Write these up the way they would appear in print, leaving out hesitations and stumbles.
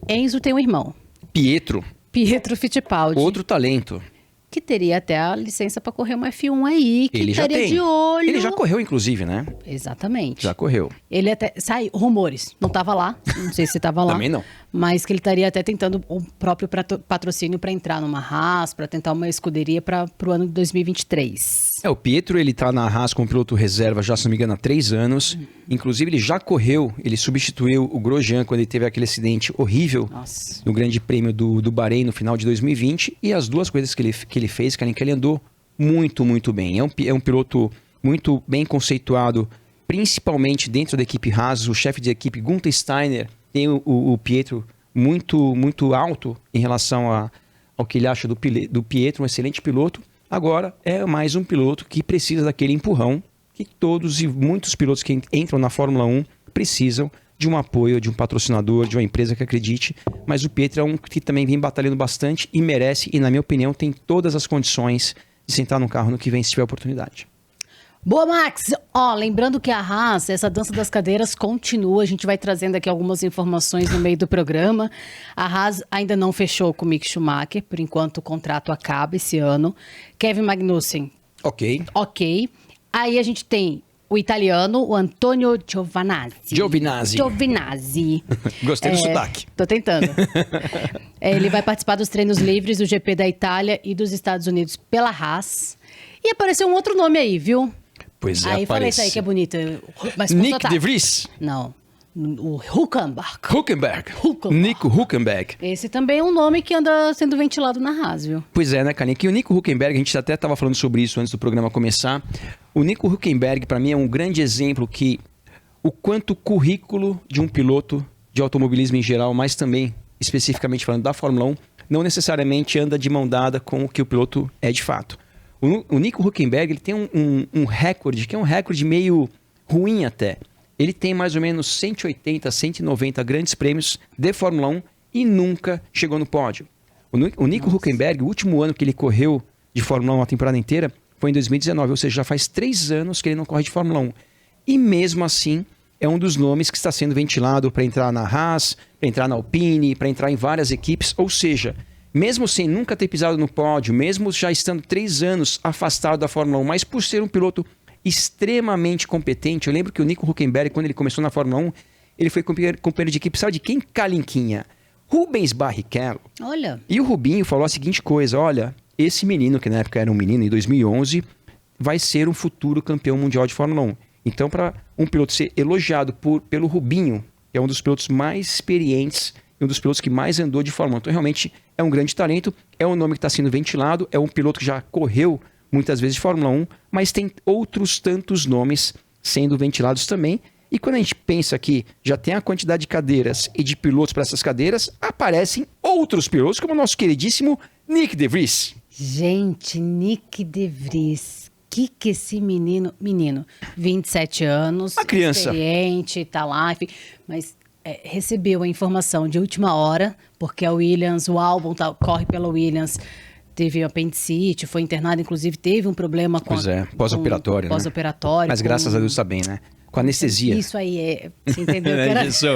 Enzo tem um irmão. Pietro Fittipaldi. outro talento. Que teria até a licença para correr uma F1 aí, que Ele já estaria tem. de olho. Ele já correu, inclusive, né? Exatamente. Já correu. Ele até... Sai rumores. Não estava lá. Não sei se estava lá. Também não. Mas que ele estaria até tentando o próprio patrocínio para entrar numa Haas, para tentar uma escuderia para o ano de 2023. O Pietro, ele tá na Haas como piloto reserva já, se não me engano, há 3 anos. Inclusive, ele já correu, ele substituiu o Grosjean quando ele teve aquele acidente horrível no Grande Prêmio do Bahrein no final de 2020. E as 2 coisas que ele fez, que ele andou muito, muito bem. É um piloto muito bem conceituado, principalmente dentro da equipe Haas. O chefe de equipe, Gunther Steiner, tem o Pietro muito, muito alto em relação ao que ele acha do Pietro, um excelente piloto. Agora, é mais um piloto que precisa daquele empurrão que todos e muitos pilotos que entram na Fórmula 1 precisam de um apoio, de um patrocinador, de uma empresa que acredite. Mas o Pietro é um que também vem batalhando bastante e merece, e na minha opinião, tem todas as condições de sentar no carro no que vem se tiver oportunidade. Boa, Max! Lembrando que a Haas, essa dança das cadeiras continua. A gente vai trazendo aqui algumas informações no meio do programa. A Haas ainda não fechou com o Mick Schumacher. Por enquanto, o contrato acaba esse ano. Kevin Magnussen. Ok. Aí a gente tem o italiano, o Antonio Giovinazzi. Gostei do sotaque. Tô tentando. Ele vai participar dos treinos livres do GP da Itália e dos Estados Unidos pela Haas. E apareceu um outro nome aí, viu? Pois é, aí falei isso aí que é bonito. Mas Nick de Vries? Não. O Hülkenberg. Nico Hülkenberg. Esse também é um nome que anda sendo ventilado na Haas, viu? Pois é, né, Kaline? Que o Nico Hülkenberg, a gente até estava falando sobre isso antes do programa começar. O Nico Hülkenberg, para mim, é um grande exemplo que o quanto o currículo de um piloto de automobilismo em geral, mas também, especificamente falando da Fórmula 1, não necessariamente anda de mão dada com o que o piloto é de fato. O Nico Hülkenberg, ele tem um recorde, que é um recorde meio ruim até. Ele tem mais ou menos 180, 190 grandes prêmios de Fórmula 1 e nunca chegou no pódio. O Nico Hülkenberg, o último ano que ele correu de Fórmula 1 a temporada inteira foi em 2019, ou seja, já faz 3 anos que ele não corre de Fórmula 1. E mesmo assim, é um dos nomes que está sendo ventilado para entrar na Haas, para entrar na Alpine, para entrar em várias equipes, ou seja... Mesmo sem nunca ter pisado no pódio, mesmo já estando 3 anos afastado da Fórmula 1, mas por ser um piloto extremamente competente, eu lembro que o Nico Hülkenberg, quando ele começou na Fórmula 1, ele foi companheiro de equipe, sabe de quem? Calinquinha. Rubens Barrichello. Olha. E o Rubinho falou a seguinte coisa, olha, esse menino, que na época era um menino, em 2011, vai ser um futuro campeão mundial de Fórmula 1. Então, para um piloto ser elogiado pelo Rubinho, que é um dos pilotos mais experientes, um dos pilotos que mais andou de Fórmula 1. Então, realmente, é um grande talento, é um nome que está sendo ventilado, é um piloto que já correu muitas vezes de Fórmula 1, mas tem outros tantos nomes sendo ventilados também. E quando a gente pensa que já tem a quantidade de cadeiras e de pilotos para essas cadeiras, aparecem outros pilotos, como o nosso queridíssimo Nick de Vries. Gente, Nick de Vries. Que esse menino, 27 anos, uma criança, experiente, tá lá, enfim, mas... recebeu a informação de última hora, porque a Williams, o álbum corre pela Williams, teve apendicite, foi internado, inclusive teve um problema com... Pós-operatório, né? Pós-operatório. Mas graças a Deus está bem, né? Com anestesia. Isso aí, você entendeu? Que era... Isso,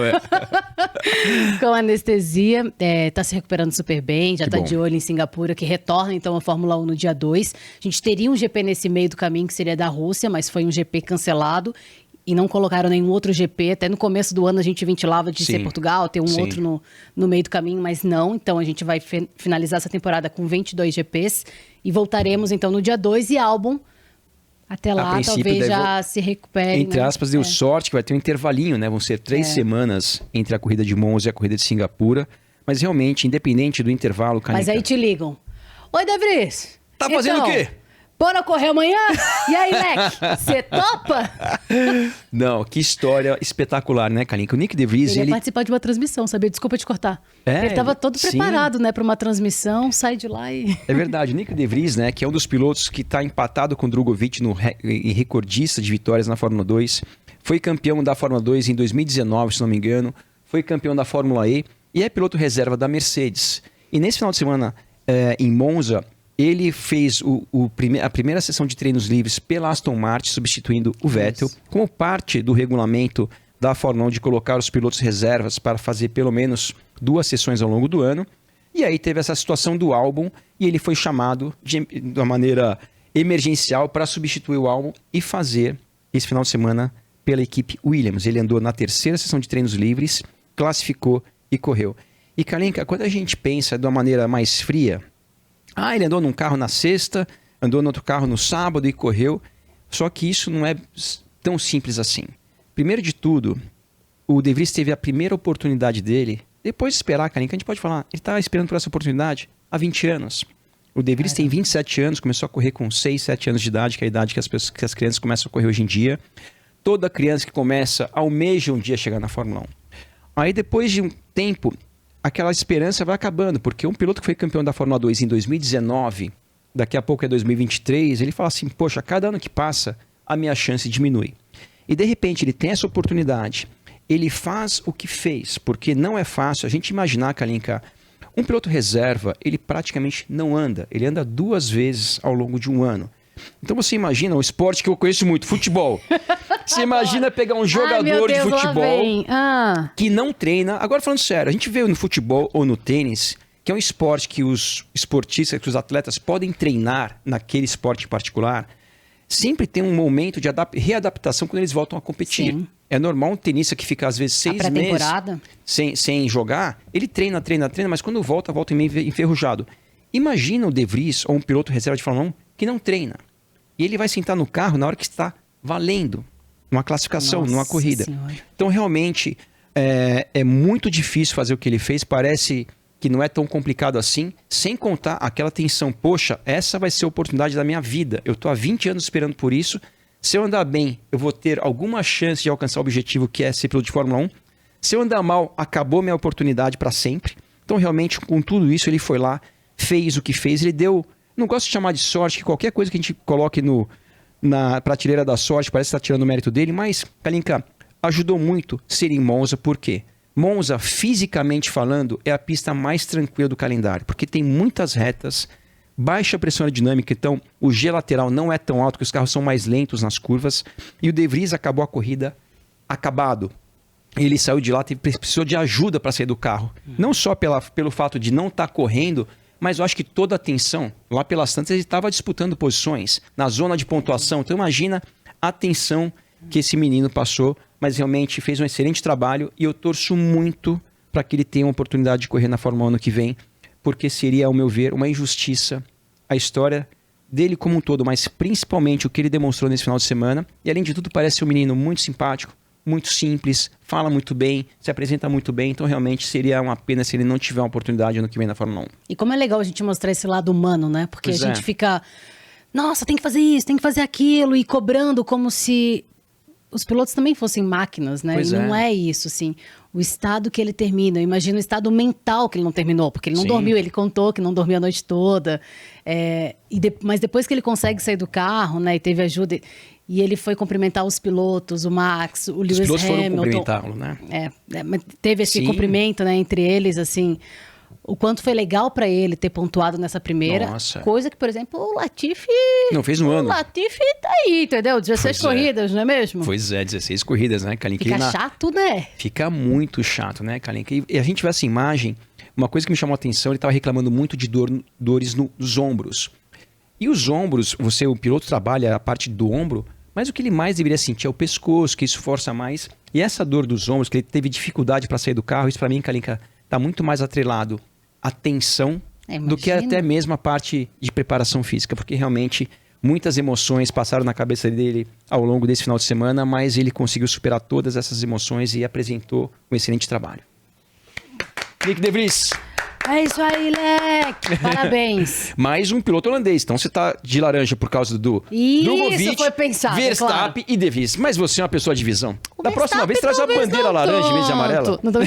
Com anestesia, tá se recuperando super bem, já que tá bom. De olho em Singapura, que retorna então a Fórmula 1 no dia 2. A gente teria um GP nesse meio do caminho, que seria da Rússia, mas foi um GP cancelado. E não colocaram nenhum outro GP. Até no começo do ano a gente ventilava de ser Portugal, ter um outro no meio do caminho, mas não. Então a gente vai finalizar essa temporada com 22 GPs e voltaremos então no dia 2 e álbum. Até lá, talvez já se recupere. Entre aspas, deu sorte que vai ter um intervalinho, né? Vão ser 3 semanas entre a corrida de Monza e a corrida de Singapura. Mas realmente, independente do intervalo... Mas aí te ligam. Oi, De Vries. Tá fazendo o quê? Bora correr amanhã? E aí, Leque, você topa? Não, que história espetacular, né, Kalinka? O Nick de Vries, ele ia participar de uma transmissão, sabia? Desculpa te cortar. Ele estava todo preparado, né, para uma transmissão, sai de lá e... É verdade, o Nick de Vries, né, que é um dos pilotos que está empatado com o Drogovic e recordista de vitórias na Fórmula 2. Foi campeão da Fórmula 2 em 2019, se não me engano. Foi campeão da Fórmula E e é piloto reserva da Mercedes. E nesse final de semana, em Monza... Ele fez a primeira sessão de treinos livres pela Aston Martin, substituindo o Vettel, como parte do regulamento da Fórmula 1 de colocar os pilotos reservas para fazer pelo menos 2 sessões ao longo do ano. E aí teve essa situação do Albon e ele foi chamado de uma maneira emergencial para substituir o Albon e fazer esse final de semana pela equipe Williams. Ele andou na 3ª sessão de treinos livres, classificou e correu. E Kalinka, quando a gente pensa de uma maneira mais fria, ele andou num carro na sexta, andou no outro carro no sábado e correu, só que isso não é tão simples assim. Primeiro de tudo, o De Vries teve a primeira oportunidade dele, depois de esperar, Kalinka, a gente pode falar, ele está esperando por essa oportunidade há 20 anos. O De Vries tem 27 anos, começou a correr com 6, 7 anos de idade, que é a idade que as crianças começam a correr hoje em dia. Toda criança que começa almeja um dia chegar na Fórmula 1. Aí depois de um tempo, aquela esperança vai acabando, porque um piloto que foi campeão da Fórmula 2 em 2019, daqui a pouco é 2023, ele fala assim, poxa, cada ano que passa, a minha chance diminui. E de repente ele tem essa oportunidade, ele faz o que fez, porque não é fácil a gente imaginar, Kalinka, um piloto reserva, ele praticamente não anda, ele anda 2 vezes ao longo de um ano. Então você imagina, um esporte que eu conheço muito, futebol. Você imagina pegar um jogador de futebol que não treina. Agora falando sério, a gente vê no futebol ou no tênis, que é um esporte que os esportistas, que os atletas podem treinar naquele esporte em particular, sempre tem um momento de readaptação quando eles voltam a competir. Sim. É normal um tenista que fica às vezes 6 meses sem jogar, ele treina, mas quando volta meio enferrujado. Imagina o De Vries ou um piloto reserva de Fórmula 1 que não treina. E ele vai sentar no carro na hora que está valendo, numa classificação, numa corrida. Senhora. Então realmente é muito difícil fazer o que ele fez, parece que não é tão complicado assim, sem contar aquela tensão, poxa, essa vai ser a oportunidade da minha vida, eu estou há 20 anos esperando por isso, se eu andar bem, eu vou ter alguma chance de alcançar o objetivo que é ser piloto de Fórmula 1, se eu andar mal, acabou minha oportunidade para sempre. Então realmente com tudo isso ele foi lá, fez o que fez, ele deu, não gosto de chamar de sorte, que qualquer coisa que a gente coloque na prateleira da sorte, parece que está tirando o mérito dele, mas, Kalinka, ajudou muito ser em Monza, por quê? Monza, fisicamente falando, é a pista mais tranquila do calendário, porque tem muitas retas, baixa pressão aerodinâmica, então o G lateral não é tão alto, que os carros são mais lentos nas curvas, e o De Vries acabou a corrida acabado. Ele saiu de lá, precisou de ajuda para sair do carro. Não só pelo fato de não estar correndo, mas eu acho que toda a tensão, lá pelas tantas, ele estava disputando posições na zona de pontuação. Então imagina a tensão que esse menino passou, mas realmente fez um excelente trabalho e eu torço muito para que ele tenha uma oportunidade de correr na Fórmula 1 ano que vem, porque seria, ao meu ver, uma injustiça a história dele como um todo, mas principalmente o que ele demonstrou nesse final de semana. E além de tudo, parece ser um menino muito simpático, muito simples, fala muito bem, se apresenta muito bem, então realmente seria uma pena se ele não tiver uma oportunidade ano que vem na Fórmula 1. E como é legal a gente mostrar esse lado humano, né? Porque a gente fica, nossa, tem que fazer isso, tem que fazer aquilo, e cobrando como se os pilotos também fossem máquinas, né? E não é isso, assim. O estado que ele termina, eu imagino o estado mental que ele não terminou, porque ele não dormiu, ele contou que não dormiu a noite toda. Mas depois que ele consegue sair do carro, né, e teve ajuda, e ele foi cumprimentar os pilotos, o Max, o Lewis Hamilton. Os pilotos foram cumprimentá-lo, né? Mas teve esse cumprimento, né, entre eles, assim. O quanto foi legal para ele ter pontuado nessa primeira. Nossa. Coisa que, por exemplo, o Latifi... Não fez um ano. O Latifi tá aí, entendeu? 16 corridas, não é mesmo? Pois é, 16 corridas, né, Kalinka? Fica chato, né? Fica muito chato, né, Kalinka? E a gente vê essa imagem, uma coisa que me chamou a atenção, ele estava reclamando muito de dores nos ombros. E os ombros, o piloto trabalha a parte do ombro, mas o que ele mais deveria sentir é o pescoço, que isso força mais. E essa dor dos ombros, que ele teve dificuldade para sair do carro, isso para mim, Kalinka, tá muito mais atrelado a tensão do que até mesmo a parte de preparação física, porque realmente muitas emoções passaram na cabeça dele ao longo desse final de semana, mas ele conseguiu superar todas essas emoções e apresentou um excelente trabalho. Nick De Vries. É isso aí, Leque. Parabéns. Mais um piloto holandês. Então você tá de laranja por causa do Drogovic, foi pensado, Verstappen e De Vries. Mas você é uma pessoa de visão. Da próxima vez traz uma bandeira laranja em vez de amarela. Não tô...